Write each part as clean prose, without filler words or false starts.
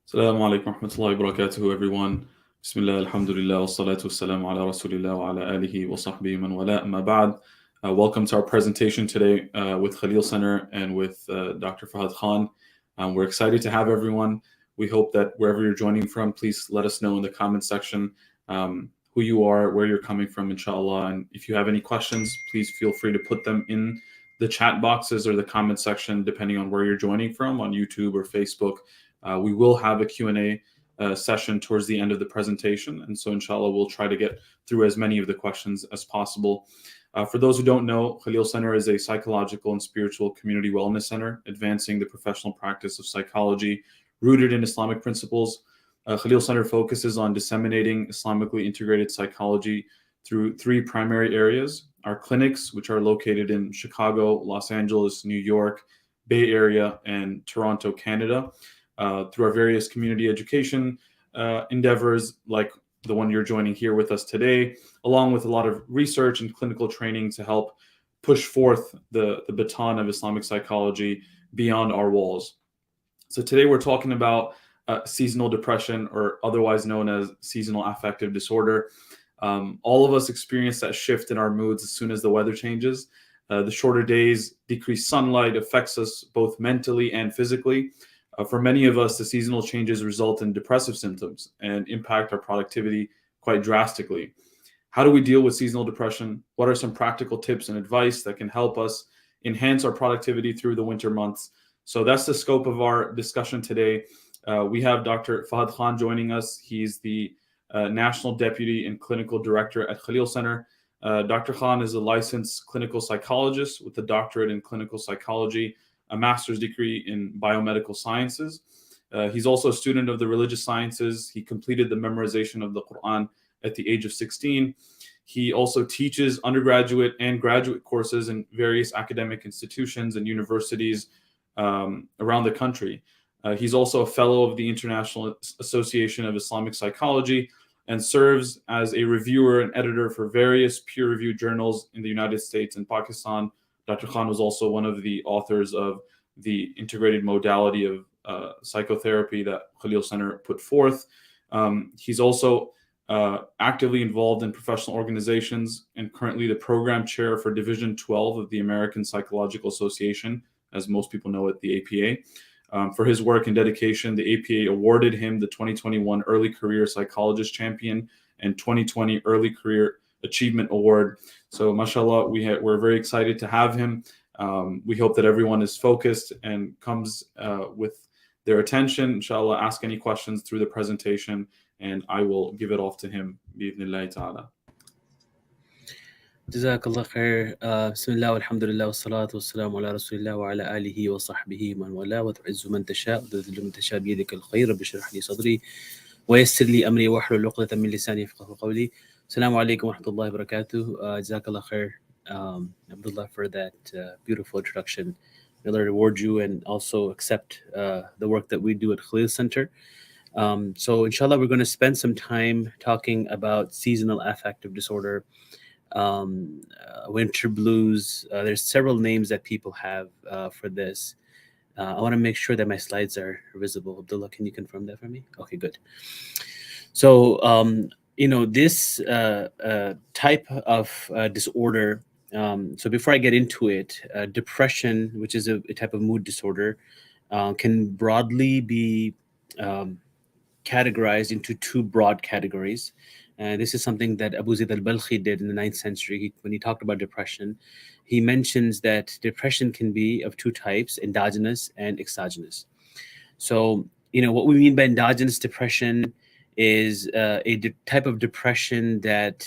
السلام عليكم ورحمة الله وبركاته everyone. بسم الله الحمد لله والصلاة والسلام على رسول الله وعلى آله وصحبه من والاه أما بعد. Welcome to our presentation today with Khalil Center and with Dr. Fahad Khan. We're excited to have everyone. We hope that wherever you're joining from, please let us know in the comment section who you are, where you're coming from, inshallah. And if you have any questions, please feel free to put them in the chat boxes or the comment section, depending on where you're joining from, on YouTube or Facebook. We will have a Q&A session towards the end of the presentation. And so inshallah, we'll try to get through as many of the questions as possible. For those who don't know, Khalil Center is a psychological and spiritual community wellness center, advancing the professional practice of psychology rooted in Islamic principles. Khalil Center focuses on disseminating Islamically integrated psychology through three primary areas. Our clinics, which are located in Chicago, Los Angeles, New York, Bay Area, and Toronto, Canada. Through our various community education endeavors, like the one you're joining here with us today, along with a lot of research and clinical training to help push forth the baton of Islamic psychology beyond our walls. So today we're talking about seasonal depression, or otherwise known as seasonal affective disorder. All of us experience that shift in our moods as soon as the weather changes. The shorter days, decreased sunlight affects us both mentally and physically. For many of us, the seasonal changes result in depressive symptoms and impact our productivity quite drastically. How do we deal with seasonal depression? What are some practical tips and advice that can help us enhance our productivity through the winter months? So that's the scope of our discussion today. We have Dr. Fahad Khan joining us. He's the National Deputy and Clinical Director at Khalil Center. Dr. Khan is a licensed clinical psychologist with a doctorate in clinical psychology, a master's degree in biomedical sciences. He's also a student of the religious sciences. He completed the memorization of the Quran at the age of 16. He also teaches undergraduate and graduate courses in various academic institutions and universities around the country. He's also a fellow of the International Association of Islamic Psychology and serves as a reviewer and editor for various peer-reviewed journals in the United States and Pakistan. Dr. Khan was also one of the authors of the integrated modality of psychotherapy that Khalil Center put forth. He's also actively involved in professional organizations and currently the program chair for Division 12 of the American Psychological Association, as most people know it, the APA. For his work and dedication, the APA awarded him the 2021 Early Career Psychologist Champion and 2020 Early Career Achievement Award. So mashallah, we're very excited to have him. We hope that everyone is focused and comes with their attention. Inshallah, ask any questions through the presentation and I will give it off to him. Bi-idhnillahi ta'ala. جزاك الله خير. بسم الله والحمد لله والصلاة والسلام على رسول الله وعلى آله وصحبه من والاه وتعز من تشاء وتذل من تشاء بيدك الخير رب اشرح لي صدري ويسر لي أمري واحلل عقدة من لساني يفقهوا قولي. Assalamu alaikum wa rahmatullahi wa barakatuh. Jazakallah khair, Abdullah, for that beautiful introduction. May Allah reward you and also accept the work that we do at Khalil Center. So inshallah, we're going to spend some time talking about seasonal affective disorder, winter blues. There's several names that people have for this. I want to make sure that my slides are visible. Abdullah, can you confirm that for me? Okay, good. So, this type of disorder, so before I get into it, depression, which is a type of mood disorder, can broadly be categorized into two broad categories. This is something that Abu Zayd al-Balkhi did in the 9th century. When he talked about depression, he mentions that depression can be of two types, endogenous and exogenous. So, what we mean by endogenous depression is a type of depression that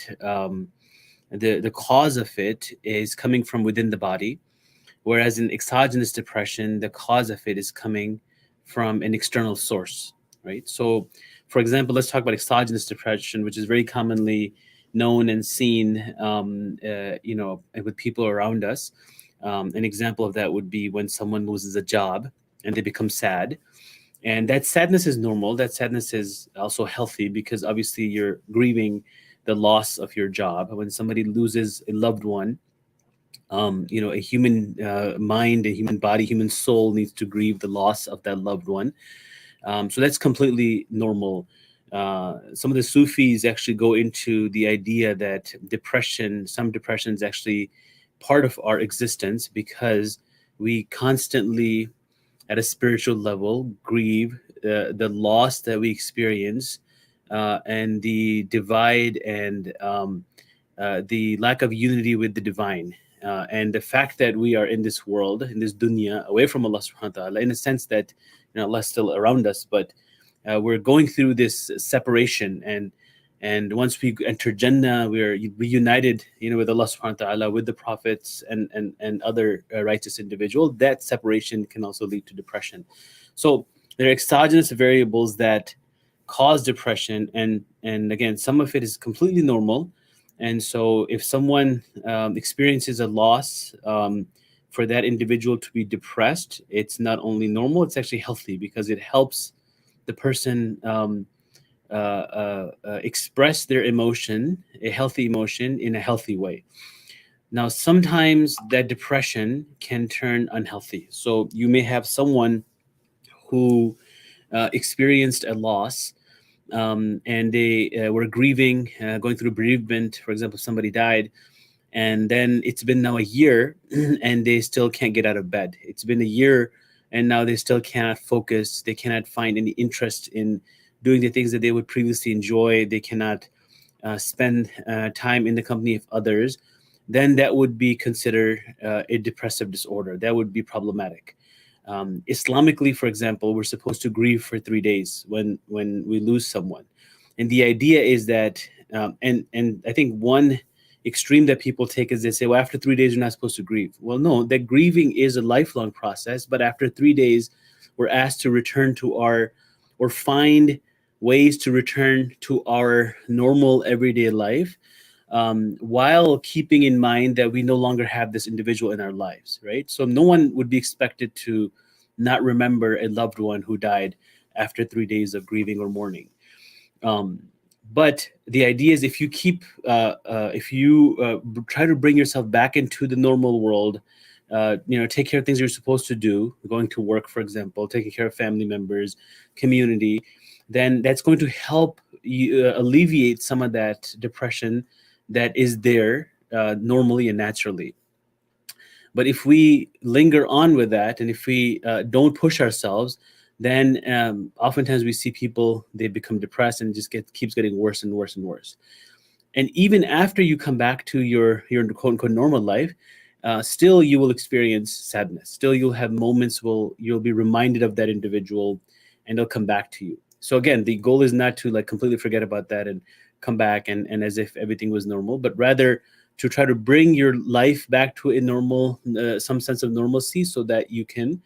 the cause of it is coming from within the body, whereas in exogenous depression, the cause of it is coming from an external source, right? So, for example, let's talk about exogenous depression, which is very commonly known and seen, with people around us. An example of that would be when someone loses a job and they become sad. And that sadness is normal. That sadness is also healthy because obviously you're grieving the loss of your job. When somebody loses a loved one, a human mind, a human body, human soul needs to grieve the loss of that loved one. So that's completely normal. Some of the Sufis actually go into the idea that some depression is actually part of our existence because we constantly, at a spiritual level, grieve the loss that we experience, and the divide and the lack of unity with the divine. And the fact that we are in this world, in this dunya, away from Allah subhanahu wa ta'ala, in a sense that Allah is still around us, but we're going through this separation, and once we enter Jannah, we're reunited, with Allah subhanahu wa ta'ala, with the prophets and other righteous individual. That separation can also lead to depression. So there are exogenous variables that cause depression, and again, some of it is completely normal. And so if someone experiences a loss, for that individual to be depressed, it's not only normal, it's actually healthy, because it helps the person express their emotion, a healthy emotion, in a healthy way. Now, sometimes that depression can turn unhealthy. So you may have someone who experienced a loss, and they were grieving, going through bereavement. For example, somebody died, and then it's been now a year and they still can't get out of bed. It's been a year and now they still cannot focus. They cannot find any interest in doing the things that they would previously enjoy. They cannot spend time in the company of others. Then that would be considered a depressive disorder. That would be problematic. Islamically, for example, we're supposed to grieve for 3 days when we lose someone, and the idea is that, and I think one extreme that people take is they say, well, after 3 days you're not supposed to grieve. Well, no, that grieving is a lifelong process, but after 3 days we're asked to return to our, or find ways to return to our normal everyday life, while keeping in mind that we no longer have this individual in our lives, right? So no one would be expected to not remember a loved one who died after 3 days of grieving or mourning. But the idea is, if you try to bring yourself back into the normal world, take care of things you're supposed to do, going to work, for example, taking care of family members, community, then that's going to help you alleviate some of that depression that is there normally and naturally. But if we linger on with that, and if we don't push ourselves, then oftentimes we see people, they become depressed and just keeps getting worse and worse and worse. And even after you come back to your quote unquote normal life, still you will experience sadness. Still you'll have moments where you'll be reminded of that individual, and they'll come back to you. So again, the goal is not to like completely forget about that and come back and as if everything was normal, but rather to try to bring your life back to a normal, some sense of normalcy, so that you can,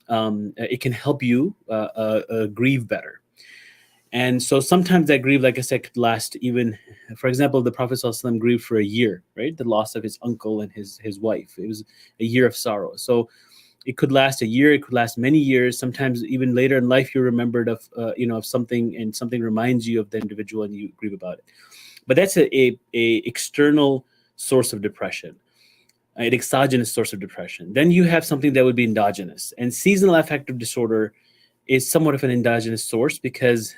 it can help you grieve better. And so sometimes that grief, like I said, could last even, for example, the Prophet ﷺ grieved for a year, right? The loss of his uncle and his wife. It was a year of sorrow. So it could last a year, it could last many years. Sometimes even later in life, you're remembered of, of something, and something reminds you of the individual and you grieve about it. But that's a external source of depression, an exogenous source of depression. Then you have something that would be endogenous. And seasonal affective disorder is somewhat of an endogenous source, because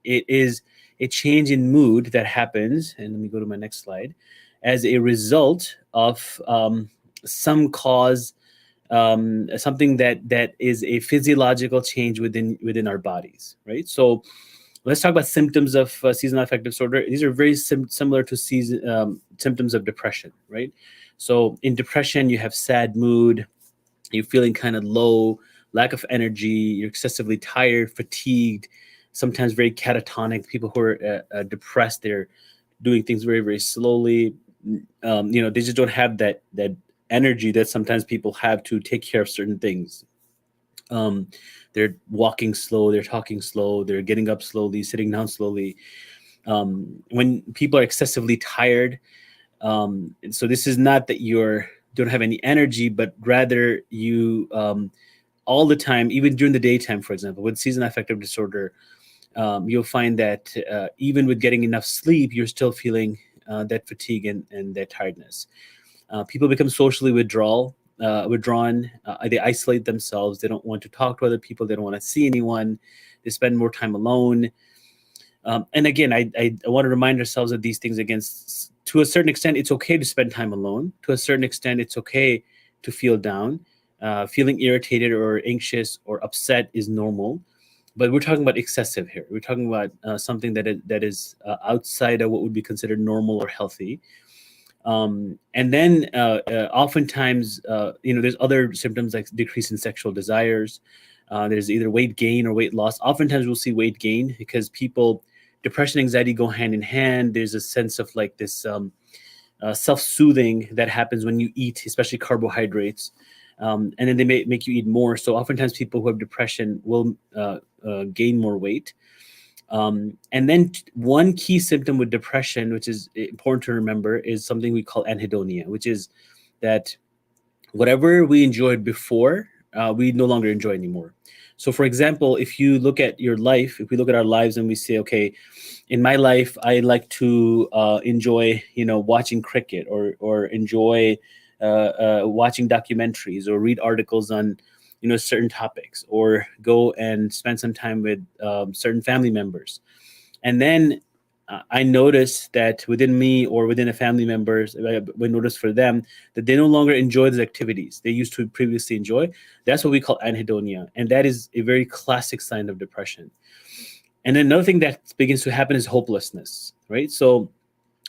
it is a change in mood that happens, and let me go to my next slide, as a result of some cause, something that is a physiological change within our bodies, right? So let's talk about symptoms of seasonal affective disorder. These are very similar to symptoms of depression, right? So in depression, you have sad mood, you're feeling kind of low, lack of energy, you're excessively tired, fatigued, sometimes very catatonic. People who are depressed, they're doing things very, very slowly. They just don't have that energy that sometimes people have to take care of certain things. They're walking slow, they're talking slow, they're getting up slowly, sitting down slowly. When people are excessively tired, so this is not that you don't have any energy, but rather you all the time, even during the daytime, for example, with seasonal affective disorder, you'll find that even with getting enough sleep, you're still feeling that fatigue and that tiredness. People become socially withdrawal. withdrawn. They isolate themselves. They don't want to talk to other people. They don't want to see anyone. They spend more time alone. And again, I want to remind ourselves of these things. Against, to a certain extent, it's okay to spend time alone. To a certain extent, it's okay to feel down. Feeling irritated or anxious or upset is normal, but we're talking about excessive here. We're talking about something that is outside of what would be considered normal or healthy. And then oftentimes, there's other symptoms like decrease in sexual desires. There's either weight gain or weight loss. Oftentimes we'll see weight gain because depression, anxiety go hand in hand. There's a sense of like this self-soothing that happens when you eat, especially carbohydrates. And then they may make you eat more. So oftentimes people who have depression will gain more weight. And then one key symptom with depression, which is important to remember, is something we call anhedonia, which is that whatever we enjoyed before, we no longer enjoy anymore. So, for example, if you look at your life, if we look at our lives and we say, okay, in my life, I like to enjoy, watching cricket or enjoy watching documentaries or read articles on, certain topics, or go and spend some time with certain family members. And then I notice that within me or within a family members, we notice for them that they no longer enjoy those activities they used to previously enjoy. That's what we call anhedonia. And that is a very classic sign of depression. And then another thing that begins to happen is hopelessness, right? So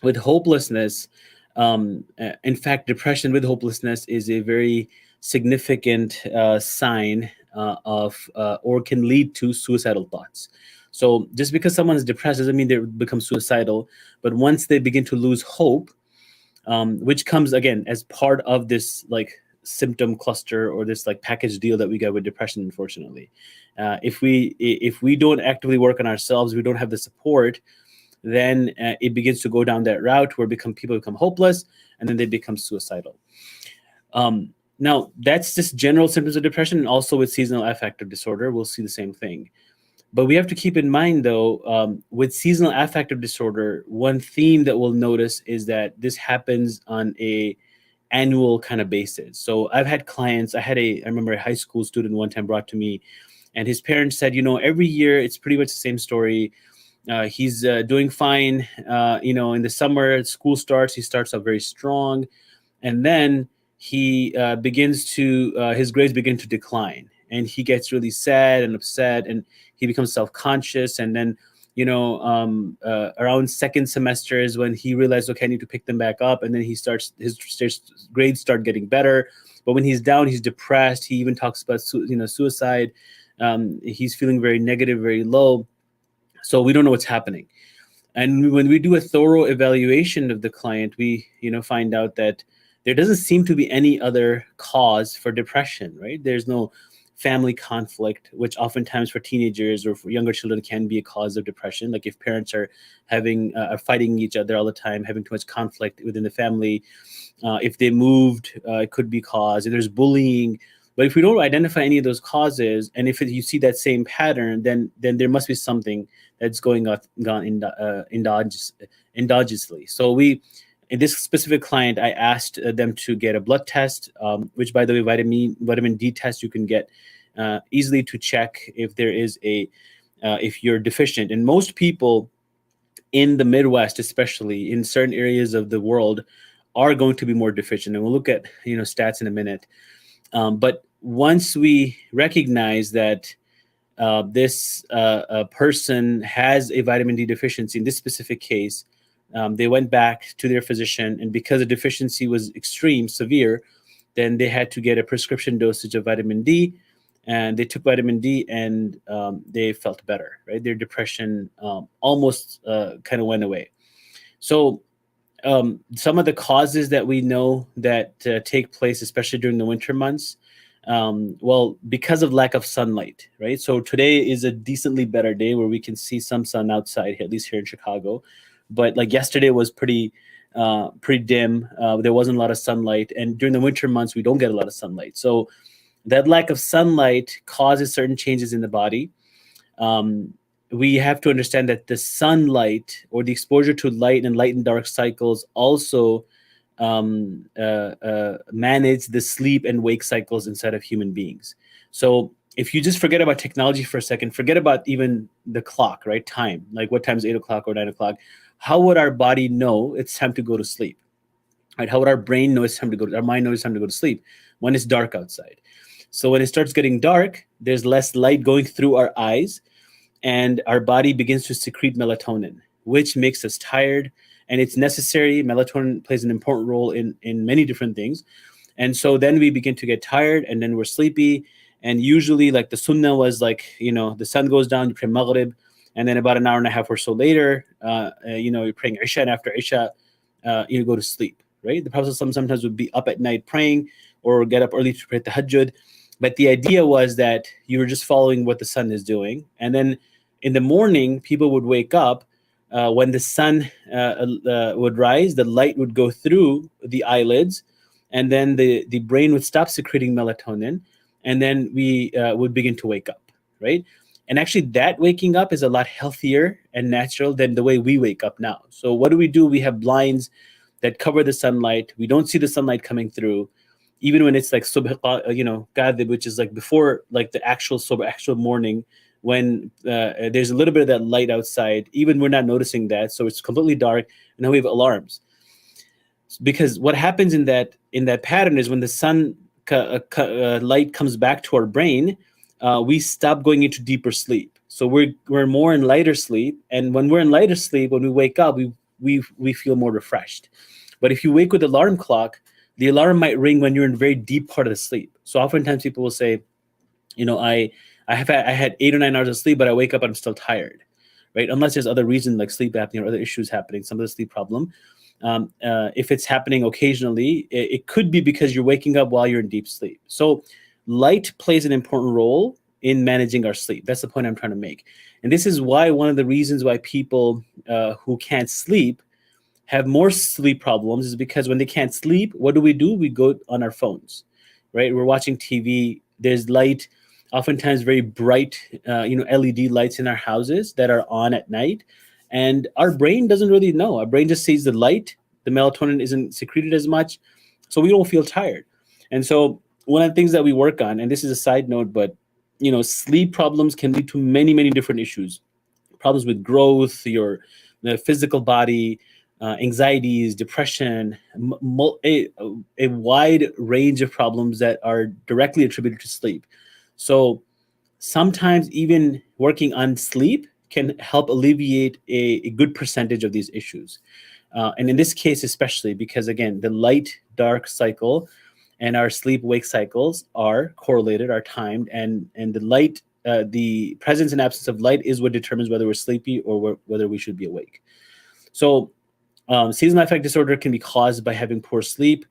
with hopelessness, in fact, depression with hopelessness is a very significant sign or can lead to suicidal thoughts. So just because someone is depressed doesn't mean they become suicidal, but once they begin to lose hope, which comes again as part of this like symptom cluster or this like package deal that we get with depression, unfortunately. If we don't actively work on ourselves, we don't have the support, then it begins to go down that route where people become hopeless, and then they become suicidal. Now, that's just general symptoms of depression, and also with seasonal affective disorder, we'll see the same thing. But we have to keep in mind, though, with seasonal affective disorder, one theme that we'll notice is that this happens on a annual kind of basis. So I've had clients. I remember a high school student one time brought to me, and his parents said, every year it's pretty much the same story. He's doing fine. In the summer, school starts. He starts out very strong, and then he his grades begin to decline, and he gets really sad and upset, and he becomes self-conscious. And then, around second semester is when he realized, okay, I need to pick them back up. And then his grades start getting better. But when he's down, he's depressed. He even talks about, suicide. He's feeling very negative, very low. So we don't know what's happening. And when we do a thorough evaluation of the client, we, find out that there doesn't seem to be any other cause for depression, right? There's no family conflict, which oftentimes for teenagers or for younger children can be a cause of depression. Like if parents are fighting each other all the time, having too much conflict within the family. If they moved, it could be cause. If there's bullying. But if we don't identify any of those causes, and if you see that same pattern, then there must be something that's going on endogenously. So in this specific client, I asked them to get a blood test, which, by the way, vitamin D test you can get easily to check if there is if you're deficient. And most people in the Midwest, especially in certain areas of the world, are going to be more deficient. And we'll look at stats in a minute. But once we recognize that this person has a vitamin D deficiency, in this specific case, they went back to their physician, and because the deficiency was extreme, severe, then they had to get a prescription dosage of vitamin D, and they took vitamin D, and they felt better, right? Their depression almost kind of went away. So some of the causes that we know that take place, especially during the winter months, because of lack of sunlight, right? So today is a decently better day where we can see some sun outside, at least here in Chicago. But like yesterday was pretty dim. There wasn't a lot of sunlight, and during the winter months we don't get a lot of sunlight. So that lack of sunlight causes certain changes in the body. We have to understand that the sunlight or the exposure to light and light and dark cycles also manage the sleep and wake cycles inside of human beings. So if you just forget about technology for a second, forget about even the clock, right? Time, like what time is 8 o'clock or 9 o'clock? How would our body know it's time to go to sleep? Right? How would our brain know it's time to go? Our mind knows it's time to go to sleep when it's dark outside. So when it starts getting dark, there's less light going through our eyes, and our body begins to secrete melatonin, which makes us tired. And it's necessary. Melatonin plays an important role in many different things. And so then we begin to get tired, and then we're sleepy. And usually, like the sunnah was like, the sun goes down, you pray Maghrib, and then about an hour and a half or so later, you're praying Isha, and after Isha, you go to sleep, right? The Prophet sometimes would be up at night praying or get up early to pray Tahajjud. But the idea was that you were just following what the sun is doing. And then in the morning, people would wake up. When the sun would rise, the light would go through the eyelids, and then the brain would stop secreting melatonin, and then we would begin to wake up, right? And actually, that waking up is a lot healthier and natural than the way we wake up now. So what do? We have blinds that cover the sunlight. We don't see the sunlight coming through, even when it's like subh, kadhib, which is like before, like the actual subh, actual morning, when there's a little bit of that light outside. Even we're not noticing that, so it's completely dark. And now we have alarms, because what happens in that pattern is when the sun light comes back to our brain, we stop going into deeper sleep. So we're more in lighter sleep, and when we're in lighter sleep, when we wake up, we feel more refreshed. But if you wake with the alarm clock, the alarm might ring when you're in a very deep part of the sleep. So oftentimes people will say, I had 8 or 9 hours of sleep, but I wake up and I'm still tired, right? Unless there's other reasons like sleep apnea or other issues happening, some of the sleep problem. If it's happening occasionally, it could be because you're waking up while you're in deep sleep. So light plays an important role in managing our sleep. That's the point I'm trying to make. And this is why one of the reasons why people who can't sleep have more sleep problems is because when they can't sleep, what do? We go on our phones, right? We're watching TV. There's light, oftentimes very bright, LED lights in our houses that are on at night. And our brain doesn't really know. Our brain just sees the light. The melatonin isn't secreted as much, so we don't feel tired. And so one of the things that we work on, and this is a side note, but sleep problems can lead to many, many different issues. Problems with growth, the physical body, anxieties, depression, a wide range of problems that are directly attributed to sleep. So sometimes even working on sleep can help alleviate a good percentage of these issues. And in this case, especially because, again, the light-dark cycle and our sleep-wake cycles are correlated, are timed, and the presence and absence of light is what determines whether we're sleepy or whether we should be awake. So seasonal affective disorder can be caused by having poor sleep.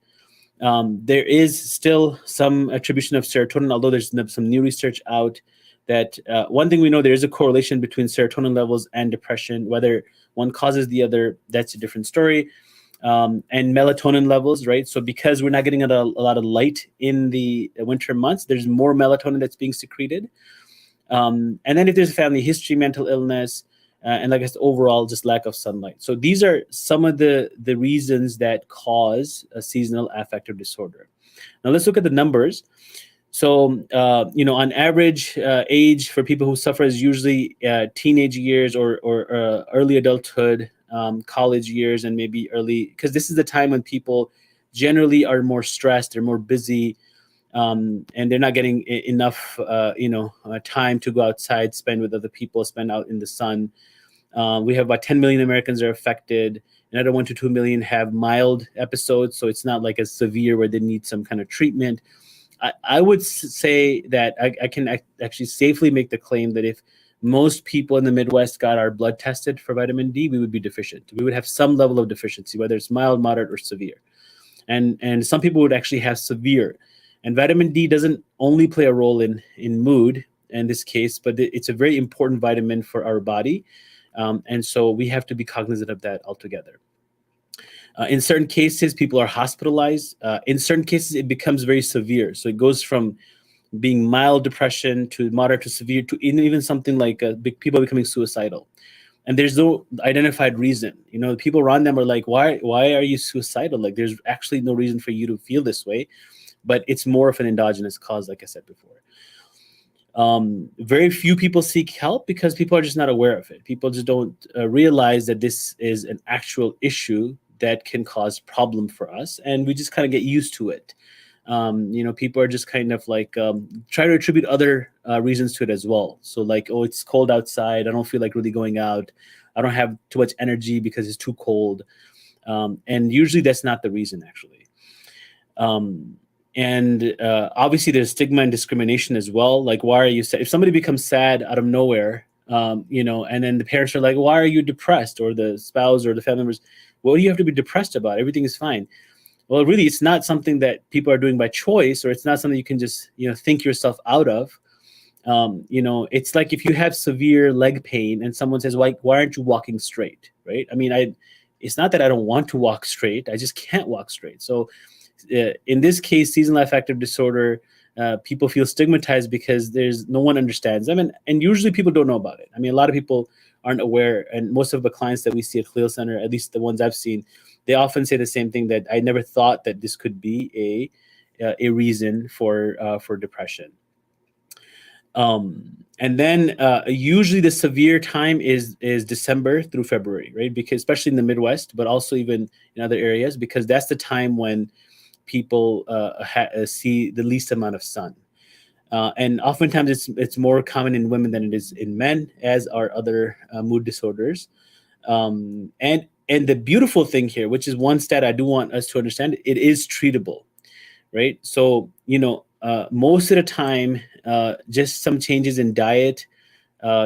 There is still some attribution of serotonin, although there's some new research out that one thing we know, there is a correlation between serotonin levels and depression. Whether one causes the other, that's a different story. And melatonin levels, right? So because we're not getting a lot of light in the winter months, there's more melatonin that's being secreted. And then if there's a family history, mental illness, and like I said, overall, just lack of sunlight. So these are some of the reasons that cause a seasonal affective disorder. Now let's look at the numbers. So, on average, age for people who suffer is usually teenage years or early adulthood, college years, and maybe early, because this is the time when people generally are more stressed, they're more busy, and they're not getting enough, time to go outside, spend with other people, spend out in the sun. We have about 10 million Americans are affected. Another 1 to 2 million have mild episodes, so it's not like as severe where they need some kind of treatment. I would say that I can actually safely make the claim that if most people in the Midwest got our blood tested for vitamin D, we would be deficient. We would have some level of deficiency, whether it's mild, moderate, or severe. And some people would actually have severe. And vitamin D doesn't only play a role in mood in this case, but it's a very important vitamin for our body. And so we have to be cognizant of that altogether. In certain cases, people are hospitalized. In certain cases, it becomes very severe. So it goes from being mild depression to moderate to severe to even something like people becoming suicidal. and there's no identified reason. People around them are like, why are you suicidal? Like, there's actually no reason for you to feel this way, but it's more of an endogenous cause, like I said before. Very few people seek help because people are just not aware of it. People just don't realize that this is an actual issue that can cause problem for us, and we just kind of get used to it. People are just kind of like try to attribute other reasons to it as well. So like, oh, it's cold outside, I don't feel like really going out, I don't have too much energy because it's too cold. And usually that's not the reason, actually. And obviously there's stigma and discrimination as well. Like, why are you sad? If somebody becomes sad out of nowhere, and then the parents are like, why are you depressed? Or the spouse or the family members, what do you have to be depressed about? Everything is fine. Well, really, it's not something that people are doing by choice, or it's not something you can just, think yourself out of. It's like if you have severe leg pain and someone says, why aren't you walking straight? Right? I mean, it's not that I don't want to walk straight. I just can't walk straight. So in this case, seasonal affective disorder, people feel stigmatized because there's no one understands them. And usually people don't know about it. I mean, a lot of people aren't aware. And most of the clients that we see at Khalil Center, at least the ones I've seen, they often say the same thing, that I never thought that this could be a reason for depression. And then usually the severe time is December through February, right? Because especially in the Midwest, but also even in other areas, because that's the time when people see the least amount of sun. And oftentimes it's more common in women than it is in men, as are other mood disorders. And the beautiful thing here, which is one stat I do want us to understand, it is treatable, right? So, most of the time, just some changes in diet,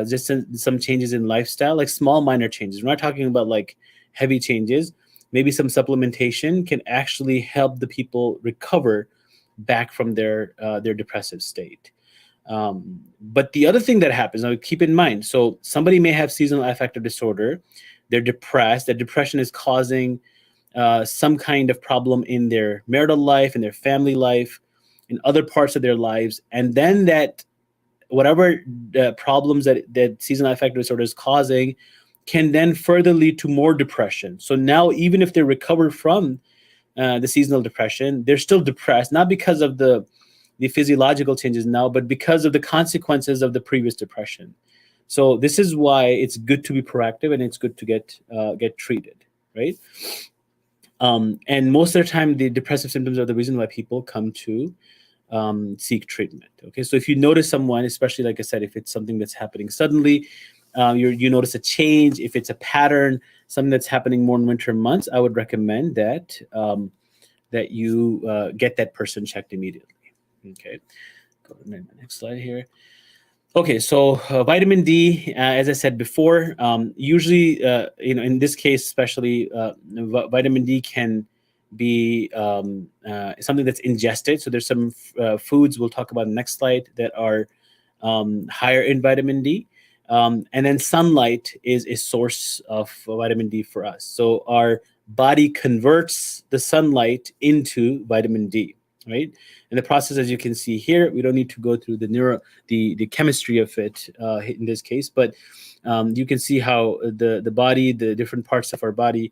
just some changes in lifestyle, like small minor changes. We're not talking about like heavy changes. Maybe some supplementation can actually help the people recover back from their depressive state. But the other thing that happens, now keep in mind, so somebody may have seasonal affective disorder, they're depressed, that depression is causing some kind of problem in their marital life, in their family life, in other parts of their lives. And then that whatever problems that seasonal affective disorder is causing can then further lead to more depression. So now, even if they recover from the seasonal depression, they're still depressed, not because of the physiological changes now, but because of the consequences of the previous depression. So this is why it's good to be proactive, and it's good to get treated, right? And most of the time, the depressive symptoms are the reason why people come to seek treatment. Okay, so if you notice someone, especially like I said, if it's something that's happening suddenly, you notice a change, if it's a pattern, something that's happening more in winter months, I would recommend that you get that person checked immediately. Okay, go to the next slide here. Okay, so vitamin D, as I said before, usually, in this case especially, vitamin D can be something that's ingested. So there's some foods we'll talk about in the next slide that are higher in vitamin D. And then sunlight is a source of vitamin D for us. So our body converts the sunlight into vitamin D, right? And the process, as you can see here, we don't need to go through the chemistry of it in this case, but you can see how the body, the different parts of our body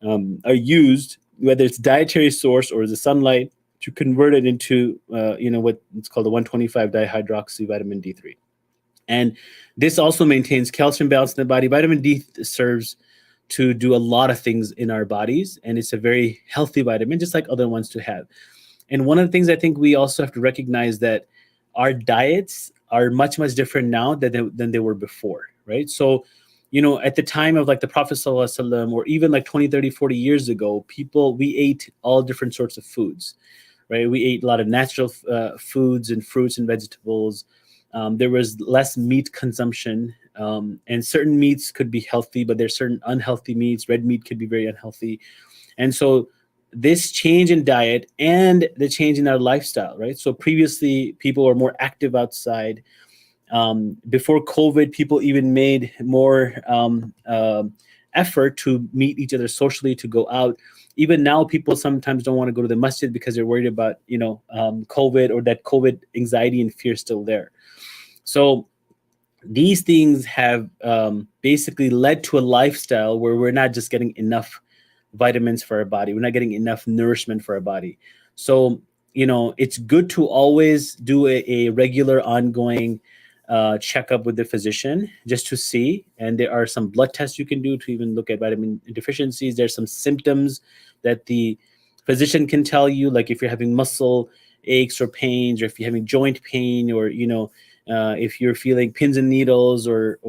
are used, whether it's dietary source or the sunlight, to convert it into what it's called the 125 dihydroxy vitamin D3. And this also maintains calcium balance in the body. Vitamin D serves to do a lot of things in our bodies, and it's a very healthy vitamin, just like other ones to have. And one of the things I think we also have to recognize, that our diets are much, much different now than they were before, right? So, at the time of like the Prophet ﷺ, or even like 20, 30, 40 years ago, we ate all different sorts of foods, right? We ate a lot of natural foods and fruits and vegetables. There was less meat consumption, and certain meats could be healthy, but there's certain unhealthy meats. Red meat could be very unhealthy. And so this change in diet and the change in our lifestyle, right? So previously people were more active outside. Before COVID, people even made more effort to meet each other socially, to go out. Even now, people sometimes don't want to go to the masjid because they're worried about, COVID, or that COVID anxiety and fear is still there. So These things have basically led to a lifestyle where we're not just getting enough vitamins for our body. We're not getting enough nourishment for our body. So, it's good to always do a regular, ongoing checkup with the physician just to see. And there are some blood tests you can do to even look at vitamin deficiencies. There's some symptoms that the physician can tell you, like if you're having muscle aches or pains, or if you're having joint pain, or if you're feeling pins and needles or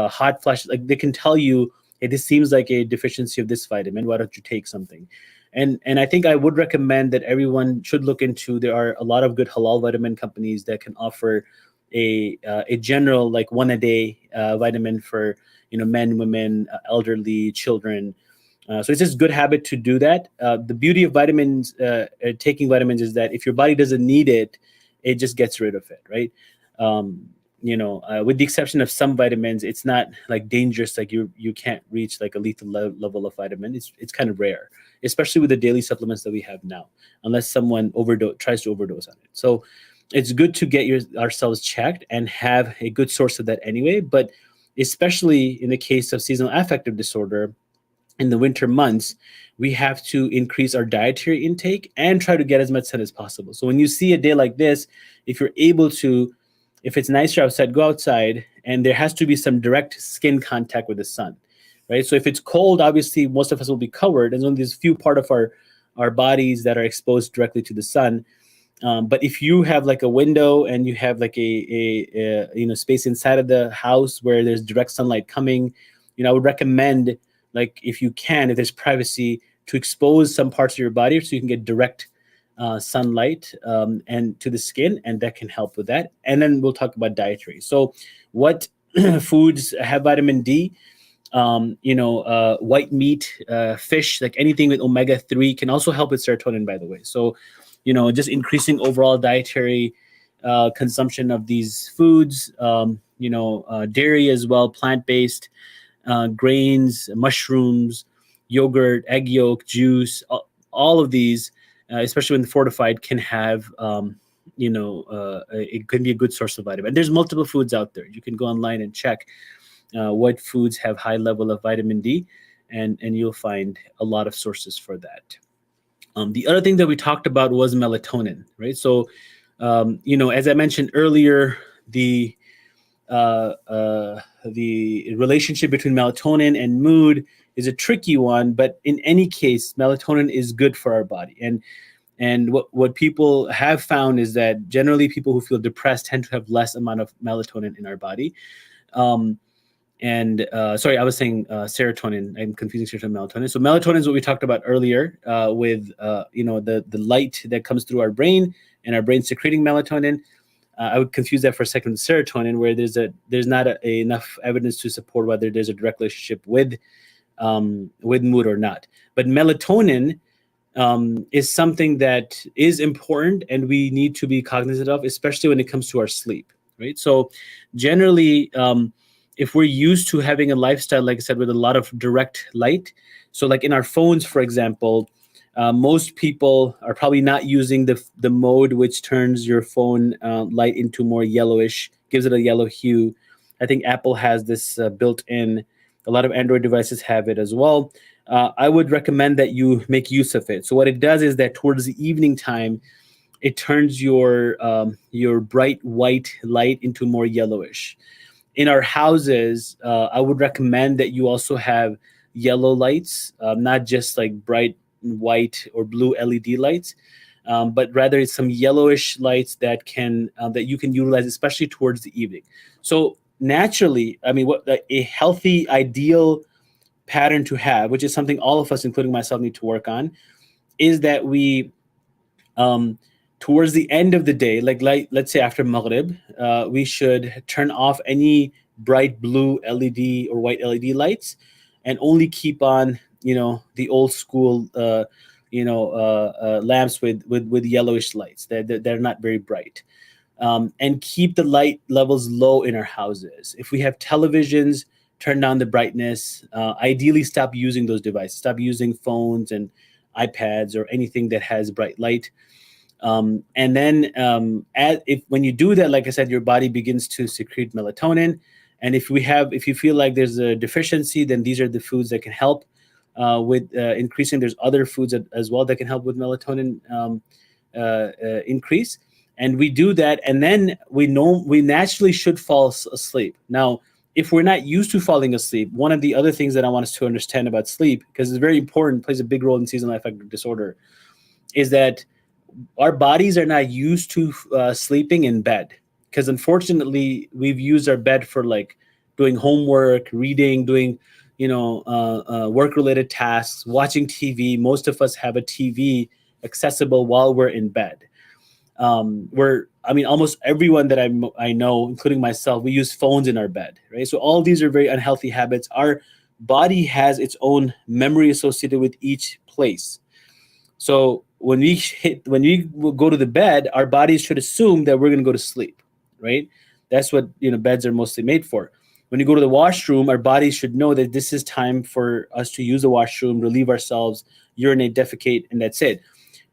hot flashes, like they can tell you, hey, this seems like a deficiency of this vitamin. Why don't you take something? And I think I would recommend that everyone should look into. There are a lot of good halal vitamin companies that can offer a general, like, one a day vitamin for men, women, elderly, children. So it's just good habit to do that. The beauty of vitamins, taking vitamins, is that if your body doesn't need it, it just gets rid of it, right? With the exception of some vitamins, it's not like dangerous. Like you can't reach like a lethal level of vitamin. It's kind of rare, especially with the daily supplements that we have now, unless someone tries to overdose on it. So it's good to get ourselves checked and have a good source of that anyway. But especially in the case of seasonal affective disorder, in the winter months, we have to increase our dietary intake and try to get as much sun as possible. So when you see a day like this, if you're able to, if it's nicer outside, go outside, and there has to be some direct skin contact with the sun, right? So if it's cold, obviously most of us will be covered. There's only this few part of our bodies that are exposed directly to the sun. But if you have like a window and you have like a space inside of the house where there's direct sunlight coming, I would recommend, like, if you can, if there's privacy, to expose some parts of your body so you can get direct sunlight and to the skin, and that can help with that. And then we'll talk about dietary. So, what foods have vitamin D? White meat, fish, like anything with omega-3 can also help with serotonin, by the way. So, just increasing overall dietary consumption of these foods, dairy as well, plant-based, grains, mushrooms, yogurt, egg yolk, juice, all of these, especially when fortified, can have, it can be a good source of vitamin. And there's multiple foods out there. You can go online and check what foods have high level of vitamin D, and you'll find a lot of sources for that. The other thing that we talked about was melatonin, right? So, as I mentioned earlier, the relationship between melatonin and mood is a tricky one, but in any case, melatonin is good for our body. And what people have found is that generally people who feel depressed tend to have less amount of melatonin in our body. Sorry, I was saying serotonin. I'm confusing serotonin and melatonin. So melatonin is what we talked about earlier, with the light that comes through our brain, and our brain secreting melatonin. I would confuse that for a second with serotonin, where there's not enough evidence to support whether there's a direct relationship with mood or not. But melatonin is something that is important, and we need to be cognizant of, especially when it comes to our sleep, right? So generally, if we're used to having a lifestyle, like I said, with a lot of direct light, so like in our phones, for example, most people are probably not using the mode which turns your phone light into more yellowish, gives it a yellow hue. I think Apple has this built in. A lot of Android devices have it as well. I would recommend that you make use of it. So what it does is that towards the evening time, it turns your bright white light into more yellowish. In our houses, I would recommend that you also have yellow lights, not just like bright white or blue LED lights, but rather it's some yellowish lights that you can utilize, especially towards the evening. So naturally, I mean, what a healthy, ideal pattern to have, which is something all of us, including myself, need to work on, is that we towards the end of the day, like let's say after Maghrib, we should turn off any bright blue LED or white LED lights, and only keep on the old school lamps with yellowish lights. They're not very bright. And keep the light levels low in our houses. If we have televisions, turn down the brightness. Ideally, stop using those devices. Stop using phones and iPads or anything that has bright light. And then when you do that, like I said, your body begins to secrete melatonin. And if you feel like there's a deficiency, then these are the foods that can help with increasing. There's other foods as well that can help with melatonin increase. And we do that, and then we know we naturally should fall asleep. Now, if we're not used to falling asleep, one of the other things that I want us to understand about sleep, because it's very important, plays a big role in seasonal affective disorder, is that our bodies are not used to sleeping in bed, because unfortunately we've used our bed for like doing homework, reading, doing work related tasks, watching TV. Most of us have a TV accessible while we're in bed. Almost everyone that I know, including myself, we use phones in our bed, right? So all these are very unhealthy habits. Our body has its own memory associated with each place. So when we go to the bed, our bodies should assume that we're going to go to sleep, right? That's what beds are mostly made for. When you go to the washroom, our bodies should know that this is time for us to use the washroom, relieve ourselves, urinate, defecate, and that's it.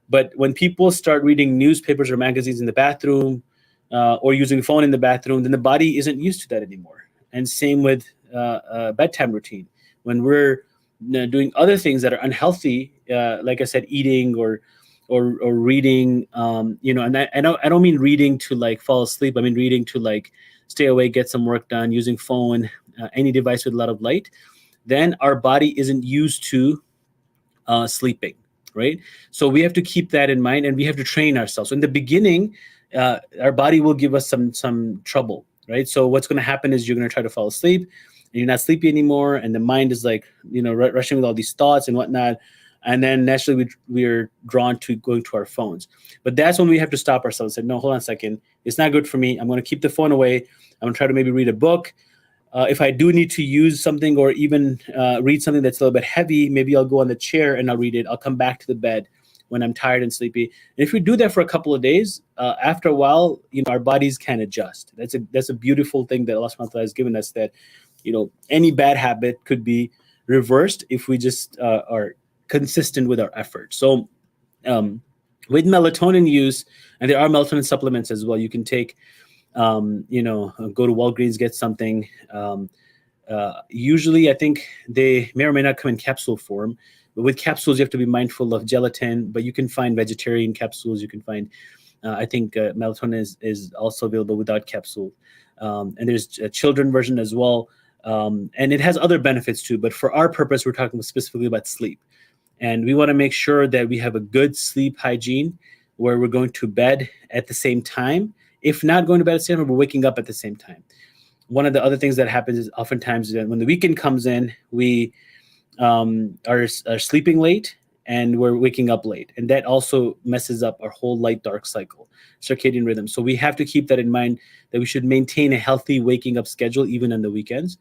But when people start reading newspapers or magazines in the bathroom, or using a phone in the bathroom, then the body isn't used to that anymore. And same with bedtime routine. When we're doing other things that are unhealthy, like I said, eating or reading, and I don't mean reading to like fall asleep. I mean reading to like stay awake, get some work done, using phone, any device with a lot of light. Then our body isn't used to sleeping, right? So we have to keep that in mind, and we have to train ourselves. So in the beginning, our body will give us some trouble, right? So what's going to happen is you're going to try to fall asleep, and you're not sleepy anymore, and the mind is like rushing with all these thoughts and whatnot. And then naturally we're drawn to going to our phones. But that's when we have to stop ourselves and say, no, hold on a second. It's not good for me. I'm going to keep the phone away. I'm going to try to maybe read a book. If I do need to use something or even read something that's a little bit heavy, maybe I'll go on the chair and I'll read it. I'll come back to the bed when I'm tired and sleepy. And if we do that for a couple of days, after a while, our bodies can adjust. That's a beautiful thing that Allah subhanahu wa ta'ala has given us, that any bad habit could be reversed if we just are consistent with our efforts. So with melatonin use, and there are melatonin supplements as well, you can take, go to Walgreens, get something. Usually I think they may or may not come in capsule form, but with capsules you have to be mindful of gelatin, but you can find vegetarian capsules. You can find, I think melatonin is also available without capsule. And there's a children version as well. And it has other benefits too, but for our purpose, we're talking specifically about sleep. And we want to make sure that we have a good sleep hygiene where we're going to bed at the same time. If not going to bed at the same time, we're waking up at the same time. One of the other things that happens is oftentimes when the weekend comes in, we are sleeping late and we're waking up late. And that also messes up our whole light-dark cycle, circadian rhythm. So we have to keep that in mind, that we should maintain a healthy waking up schedule even on the weekends.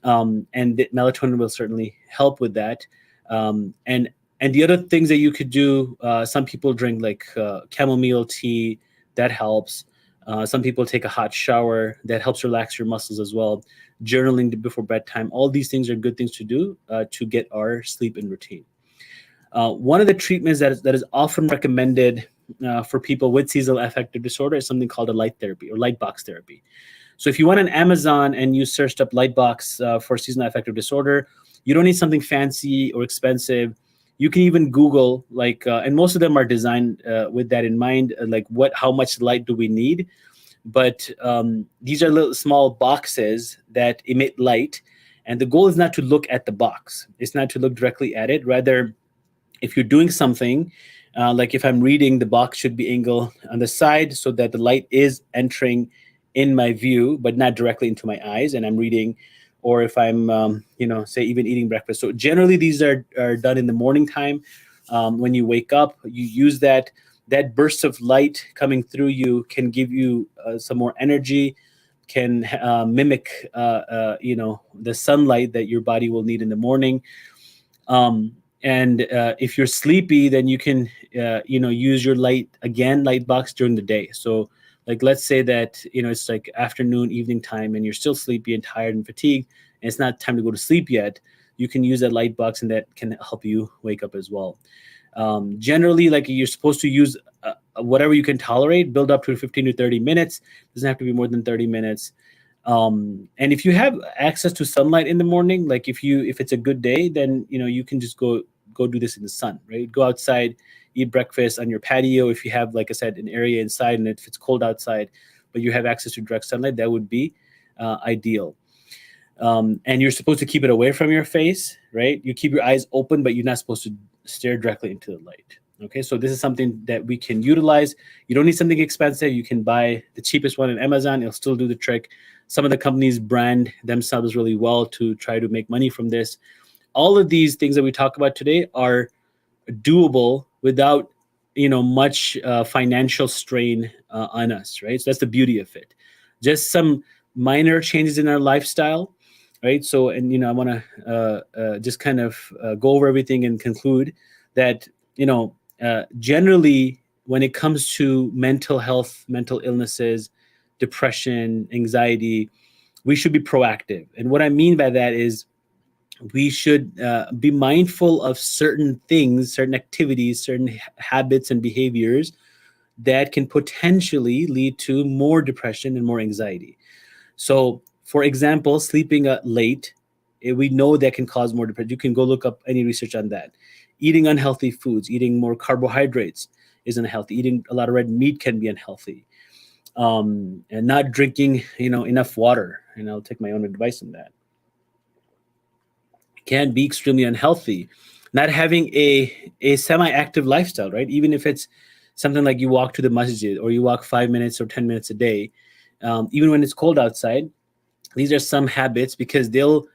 And melatonin will certainly help with that. And the other things that you could do, some people drink like chamomile tea, that helps. Some people take a hot shower, that helps relax your muscles as well. Journaling before bedtime, all these things are good things to do to get our sleep in routine. One of the treatments that is often recommended for people with seasonal affective disorder is something called a light therapy or light box therapy. So if you went on Amazon and you searched up light box for seasonal affective disorder, you don't need something fancy or expensive. You can even Google, and most of them are designed with that in mind, how much light do we need? But these are little small boxes that emit light. And the goal is not to look at the box. It's not to look directly at it. Rather, if you're doing something, like if I'm reading, the box should be angled on the side so that the light is entering in my view, but not directly into my eyes, and I'm reading. Or if I'm, say even eating breakfast. So generally these are done in the morning time. When you wake up, you use that burst of light coming through you can give you some more energy, can mimic, the sunlight that your body will need in the morning. And if you're sleepy, then you can, use your light box during the day. So like, let's say that, it's like afternoon, evening time, and you're still sleepy and tired and fatigued, and it's not time to go to sleep yet. You can use that light box, and that can help you wake up as well. Generally, like, you're supposed to use whatever you can tolerate, build up to 15 to 30 minutes. Doesn't have to be more than 30 minutes. And if you have access to sunlight in the morning, like if it's a good day, then you can just go do this in the sun, right? Go outside, eat breakfast on your patio. If you have, like I said, an area inside, and if it's cold outside, but you have access to direct sunlight, that would be ideal. And you're supposed to keep it away from your face, right? You keep your eyes open, but you're not supposed to stare directly into the light. Okay, so this is something that we can utilize. You don't need something expensive. You can buy the cheapest one on Amazon. It'll still do the trick. Some of the companies brand themselves really well to try to make money from this. All of these things that we talk about today are doable without much financial strain on us, right? So that's the beauty of it. Just some minor changes in our lifestyle, right? So, and I want to just kind of go over everything and conclude that generally, when it comes to mental health, mental illnesses, depression, anxiety, we should be proactive. And what I mean by that is we should be mindful of certain things, certain activities, certain habits and behaviors that can potentially lead to more depression and more anxiety. So, for example, sleeping late, we know that can cause more depression. You can go look up any research on that. Eating unhealthy foods, eating more carbohydrates is unhealthy. Eating a lot of red meat can be unhealthy. And not drinking, enough water. And I'll take my own advice on that. Can be extremely unhealthy. Not having a semi-active lifestyle, right? Even if it's something like you walk to the masjid or you walk 5 minutes or 10 minutes a day, even when it's cold outside, these are some habits because they'll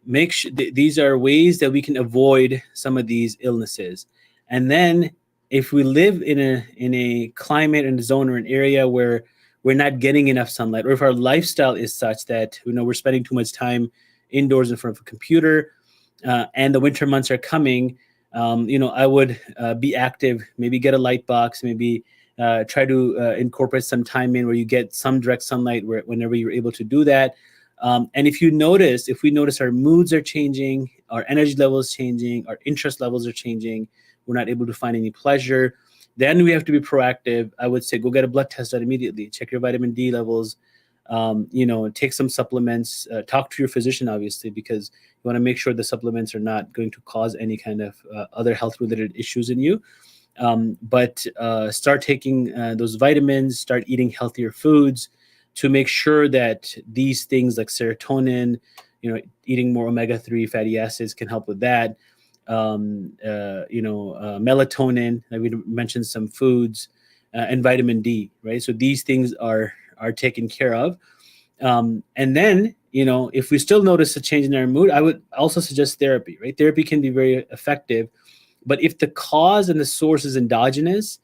make sure these are ways that we can avoid some of these illnesses. And then if we live in a climate and a zone or an area where we're not getting enough sunlight, or if our lifestyle is such that we're spending too much time indoors in front of a computer, and the winter months are coming, I would be active, maybe get a light box, maybe try to incorporate some time in where you get some direct sunlight whenever you're able to do that. And if we notice our moods are changing, our energy levels changing, our interest levels are changing, we're not able to find any pleasure, then we have to be proactive. I would say go get a blood test done immediately, check your vitamin D levels, take some supplements, talk to your physician, obviously, because you want to make sure the supplements are not going to cause any kind of other health-related issues in you. But start taking those vitamins, start eating healthier foods to make sure that these things like serotonin, eating more omega-3 fatty acids can help with that. Melatonin, like we mentioned some foods, and vitamin D, right? So these things are taken care of. And then, if we still notice a change in our mood, I would also suggest therapy, right? Therapy can be very effective. But if the cause and the source is endogenous,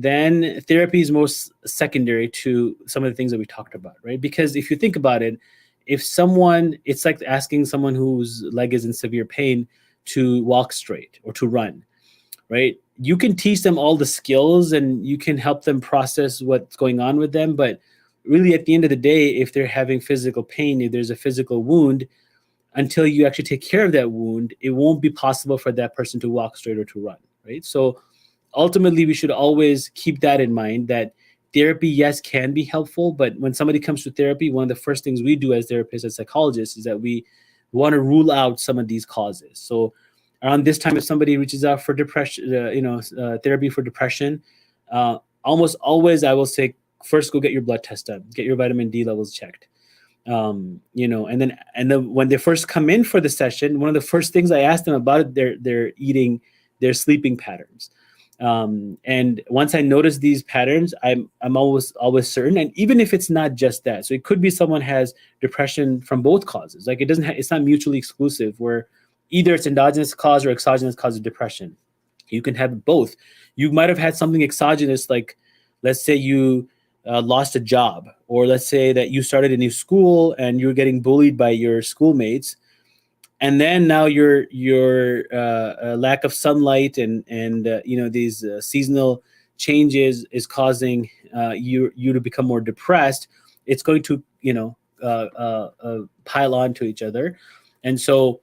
then therapy is most secondary to some of the things that we talked about, right? Because if you think about it, it's like asking someone whose leg is in severe pain to walk straight or to run, right? You can teach them all the skills and you can help them process what's going on with them. But really, at the end of the day, if they're having physical pain, if there's a physical wound, until you actually take care of that wound, it won't be possible for that person to walk straight or to run, right? So ultimately, we should always keep that in mind, that therapy, yes, can be helpful. But when somebody comes to therapy, one of the first things we do as therapists, as psychologists, is that we want to rule out some of these causes. So around this time, if somebody reaches out for depression, therapy for depression, almost always I will say, first go get your blood test done, get your vitamin D levels checked. And then when they first come in for the session, one of the first things I ask them about their eating, their sleeping patterns. And once I notice these patterns, I'm always certain. And even if it's not just that, so it could be someone has depression from both causes. Like it's not mutually exclusive, where either it's endogenous cause or exogenous cause of depression. You can have both. You might have had something exogenous, like let's say you lost a job, or let's say that you started a new school and you're getting bullied by your schoolmates, and then now your lack of sunlight and these seasonal changes is causing you to become more depressed. It's going to pile on to each other, and so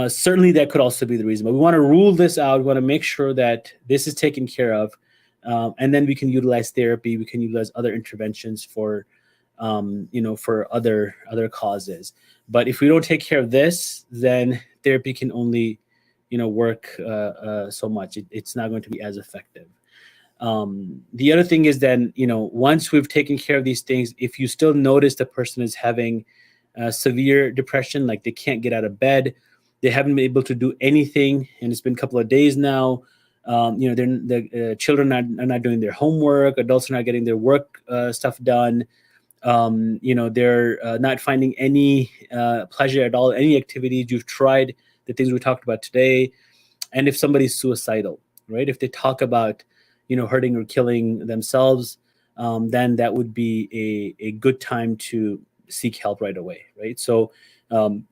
certainly that could also be the reason. But we want to rule this out. We want to make sure that this is taken care of. And then we can utilize therapy. We can utilize other interventions for, for other causes. But if we don't take care of this, then therapy can only, work so much. It's not going to be as effective. The other thing is then, once we've taken care of these things, if you still notice the person is having severe depression, like they can't get out of bed, they haven't been able to do anything, and it's been a couple of days now. The children are not doing their homework, adults are not getting their work stuff done. They're not finding any pleasure at all, any activities. You've tried the things we talked about today. And if somebody's suicidal, right? If they talk about, hurting or killing themselves, then that would be a good time to seek help right away, right? So,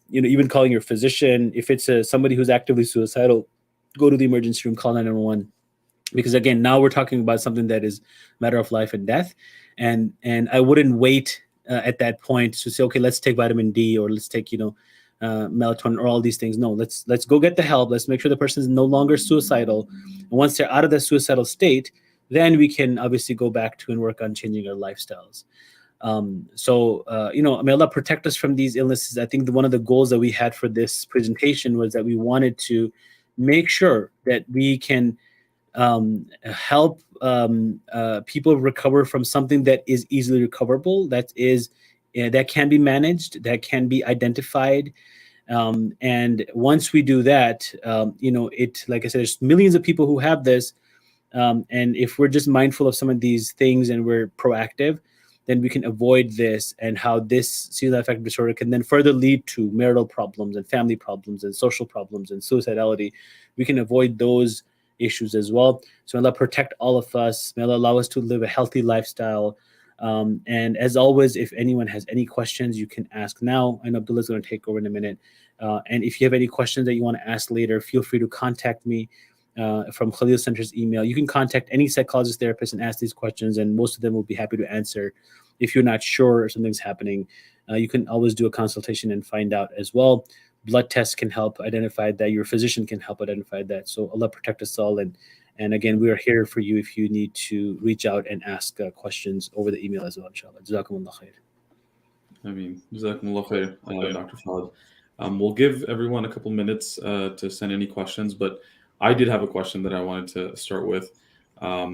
even calling your physician, if it's somebody who's actively suicidal, go to the emergency room, call 911, because again, now we're talking about something that is a matter of life and death, and I wouldn't wait at that point to say, okay, let's take vitamin D, or let's take melatonin, or all these things. No, let's go get the help. Let's make sure the person is no longer suicidal, and once they're out of the suicidal state, then we can obviously go back to and work on changing our lifestyles. May Allah protect us from these illnesses. I think one of the goals that we had for this presentation was that we wanted to make sure that we can help people recover from something that is easily recoverable, that can be managed, that can be identified. And once we do that, like I said, there's millions of people who have this. And if we're just mindful of some of these things and we're proactive, then we can avoid this, and how this seasonal affective disorder can then further lead to marital problems and family problems and social problems and suicidality. We can avoid those issues as well. So may Allah protect all of us. May Allah allow us to live a healthy lifestyle. And as always, if anyone has any questions, you can ask now. I know Abdullah's going to take over in a minute. And if you have any questions that you want to ask later, feel free to contact me from Khalil Center's email. You can contact any psychologist, therapist, and ask these questions, and most of them will be happy to answer. If you're not sure or something's happening, you can always do a consultation and find out as well. Blood tests can help identify that. Your physician can help identify that. So Allah protect us all. And again, we are here for you if you need to reach out and ask questions over the email as well, inshallah. Jazakumullah khair. Jazakumullah khair, Dr. Fahad. We'll give everyone a couple minutes to send any questions, but I did have a question that I wanted to start with. A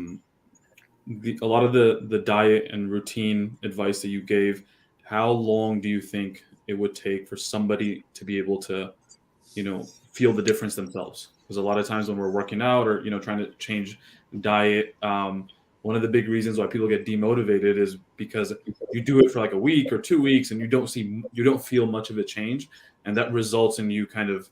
lot of the diet and routine advice that you gave, how long do you think it would take for somebody to be able to, feel the difference themselves? Because a lot of times when we're working out or, trying to change diet, one of the big reasons why people get demotivated is because you do it for like a week or 2 weeks and you don't feel much of a change. And that results in you kind of,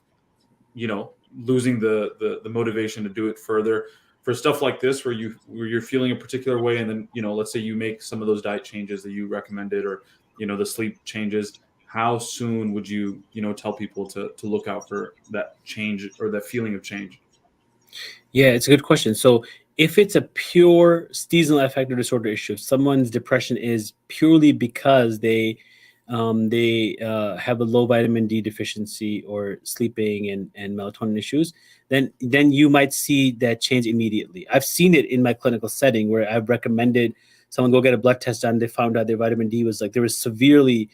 losing the motivation to do it further. For stuff like this, where you're feeling a particular way, and then let's say you make some of those diet changes that you recommended, or the sleep changes, how soon would you tell people to look out for that change or that feeling of change? Yeah, it's a good question. So if it's a pure seasonal affective disorder issue, if someone's depression is purely because they have a low vitamin D deficiency or sleeping and melatonin issues, then you might see that change immediately. I've seen it in my clinical setting where I've recommended someone go get a blood test done. They found out their vitamin D was severely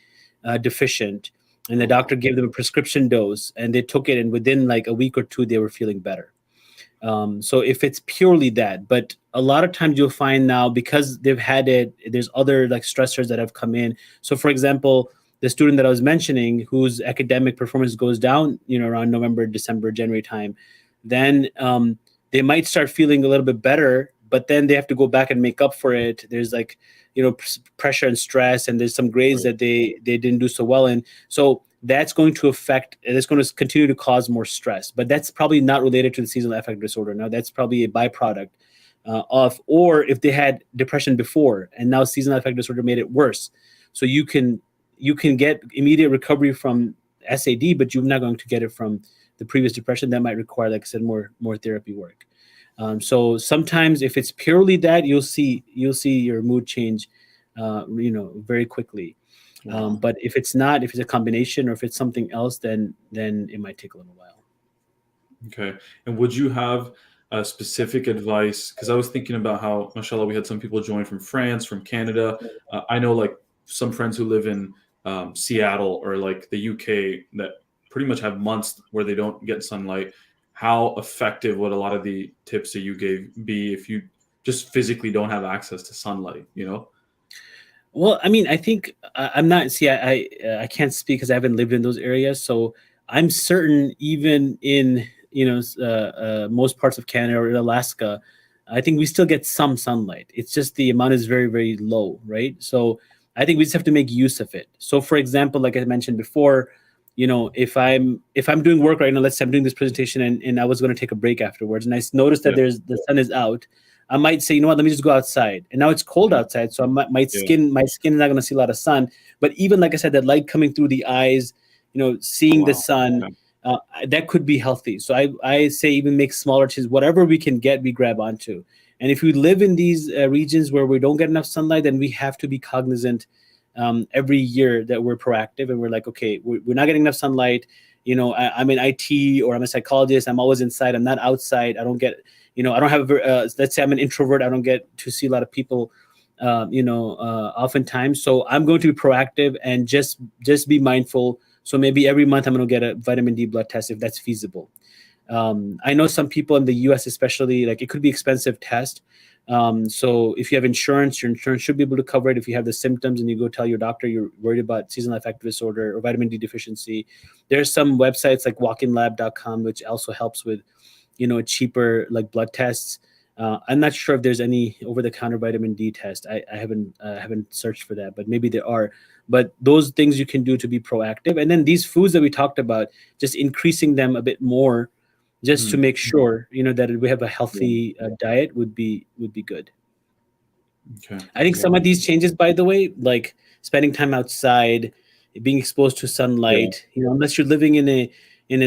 deficient, and the doctor gave them a prescription dose, and they took it, and within like a week or two, they were feeling better. So if it's purely that, but a lot of times you'll find now, because they've had it, there's other like stressors that have come in. So for example, the student that I was mentioning whose academic performance goes down, around November, December, January time, then they might start feeling a little bit better, but then they have to go back and make up for it. There's pressure and stress, and there's some grades that they didn't do so well in. So that's going to continue to cause more stress, but that's probably not related to the seasonal affective disorder. Now that's probably a byproduct or if they had depression before and now seasonal affective disorder made it worse. So you can get immediate recovery from SAD, but you're not going to get it from the previous depression. That might require, like I said, more therapy work. So sometimes if it's purely that, you'll see your mood change, very quickly. But if it's not, if it's a combination or if it's something else, then it might take a little while. Okay. And would you have specific advice, because I was thinking about how, mashallah, we had some people join from France, from Canada. I know like some friends who live in Seattle or like the UK that pretty much have months where they don't get sunlight. How effective would a lot of the tips that you gave be if you just physically don't have access to sunlight, you know? Well, I mean, I think I'm not. See, I can't speak because I haven't lived in those areas. So I'm certain, even in most parts of Canada or Alaska, I think we still get some sunlight. It's just the amount is very very low, right? So I think we just have to make use of it. So, for example, like I mentioned before, if I'm doing work right now, let's say I'm doing this presentation and I was going to take a break afterwards, and I notice that Yeah. the sun is out. I might say, you know what, let me just go outside. And now it's cold outside, so my skin is not going to see a lot of sun. But even like I said, that light coming through the eyes, Oh, seeing the wow. sun, Okay. that could be healthy. So I say even make smaller changes, whatever we can get, we grab onto. And if we live in these regions where we don't get enough sunlight, then we have to be cognizant every year that we're proactive and we're like, okay, we're not getting enough sunlight. I'm in IT or I'm a psychologist. I'm always inside. I'm not outside. I don't get, I don't have, let's say I'm an introvert. I don't get to see a lot of people, oftentimes. So I'm going to be proactive and just be mindful. So maybe every month I'm going to get a vitamin D blood test if that's feasible. I know some people in the US, especially, like it could be expensive test. So if you have insurance, your insurance should be able to cover it. If you have the symptoms and you go tell your doctor you're worried about seasonal affective disorder or vitamin D deficiency, there's some websites like walkinlab.com, which also helps with, cheaper blood tests. I'm not sure if there's any over-the-counter vitamin D test. I haven't searched for that, but maybe there are. But those things you can do to be proactive, and then these foods that we talked about, just increasing them a bit more, just to Mm. make sure that we have a Yeah. healthy diet would be good. Okay. I think some of these changes, by the way, like spending time outside, being exposed to Yeah. sunlight, unless you're living in a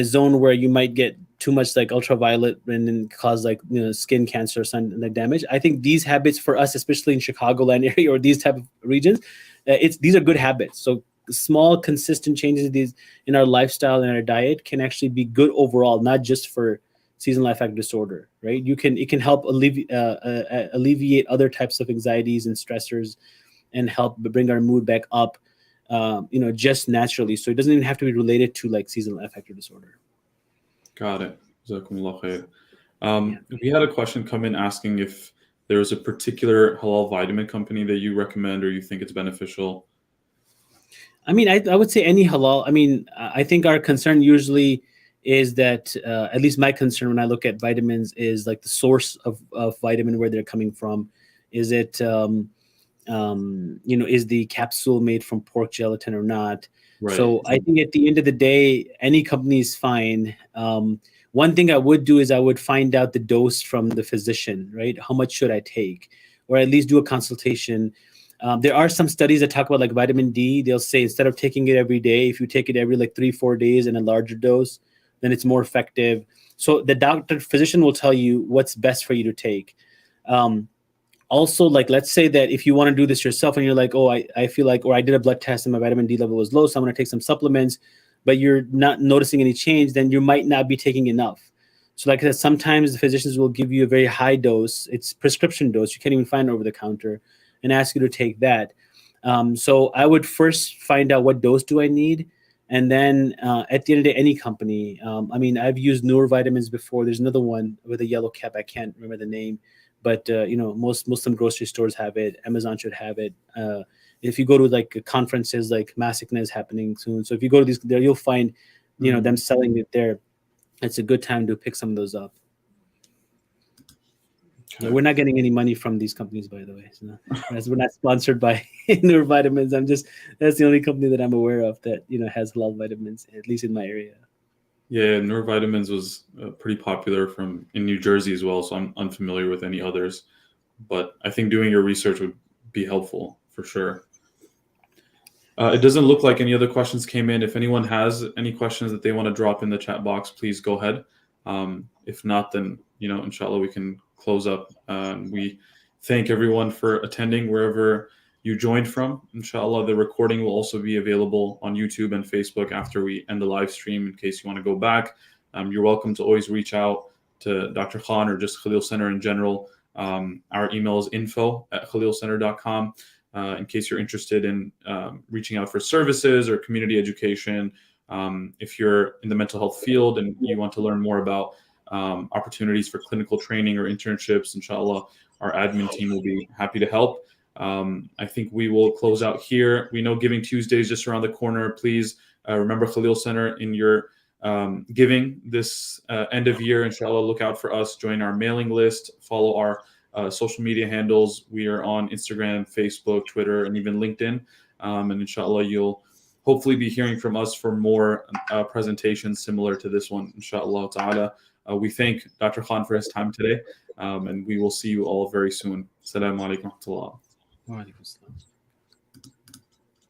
zone where you might get too much like ultraviolet and then cause skin cancer or sun damage. I think these habits for us, especially in Chicagoland area or these type of regions, these are good habits. So small, consistent changes in our lifestyle and our diet can actually be good overall, not just for seasonal affective disorder, right? It can help alleviate other types of anxieties and stressors and help bring our mood back up, just naturally. So it doesn't even have to be related to like seasonal affective disorder. Got it. Jazakumullah khair. Yeah. We had a question come in asking if there is a particular halal vitamin company that you recommend or you think it's beneficial. I mean, I would say any halal. I mean, I think our concern usually is that, at least my concern when I look at vitamins is like the source of vitamin, where they're coming from. Is it, is the capsule made from pork gelatin or not? Right. So I think at the end of the day, any company is fine. One thing I would do is I would find out the dose from the physician, right? How much should I take? Or at least do a consultation. There are some studies that talk about like vitamin D. They'll say instead of taking it every day, if you take it every like 3-4 days in a larger dose, then it's more effective. So the physician will tell you what's best for you to take. Also, like let's say that if you want to do this yourself and you're like, oh, I feel like, or I did a blood test and my vitamin D level was low, so I'm going to take some supplements, but you're not noticing any change, then you might not be taking enough. So like I said, sometimes the physicians will give you a very high dose. It's prescription dose. You can't even find it over the counter, and ask you to take that. So I would first find out what dose do I need. And then at the end of the day, any company. I mean, I've used Noor vitamins before. There's another one with a yellow cap. I can't remember the name, but most Muslim grocery stores have it. Amazon should have it. If you go to like conferences, like Masikna is happening soon. So if you go to these, there you'll find, them selling it there. It's a good time to pick some of those up. Yeah, Okay. we're not getting any money from these companies, by the way. So we're not sponsored by Noor Vitamins. That's the only company that I'm aware of that has halal vitamins, at least in my area. Yeah, Noor Vitamins was pretty popular in New Jersey as well, so I'm unfamiliar with any others. But I think doing your research would be helpful for sure. It doesn't look like any other questions came in. If anyone has any questions that they want to drop in the chat box, please go ahead. If not, then inshallah, we can close up. We thank everyone for attending wherever you joined from. Inshallah, the recording will also be available on YouTube and Facebook after we end the live stream in case you want to go back. You're welcome to always reach out to Dr. Khan or just Khalil Center in general, our email is info@khalilcenter.com. In case you're interested in reaching out for services or community education, if you're in the mental health field and you want to learn more about opportunities for clinical training or internships, inshallah, our admin team will be happy to help. I think we will close out here. We know Giving Tuesday is just around the corner. Please remember Khalil Center in your giving this end of year. Inshallah, look out for us. Join our mailing list. Follow our social media handles. We are on Instagram, Facebook, Twitter, and even LinkedIn. And inshallah, you'll hopefully be hearing from us for more presentations similar to this one, inshallah ta'ala. We thank Dr. Khan for his time today, and we will see you all very soon. Assalamu alaikum wa rahmatullah. Wa alaikum assalam.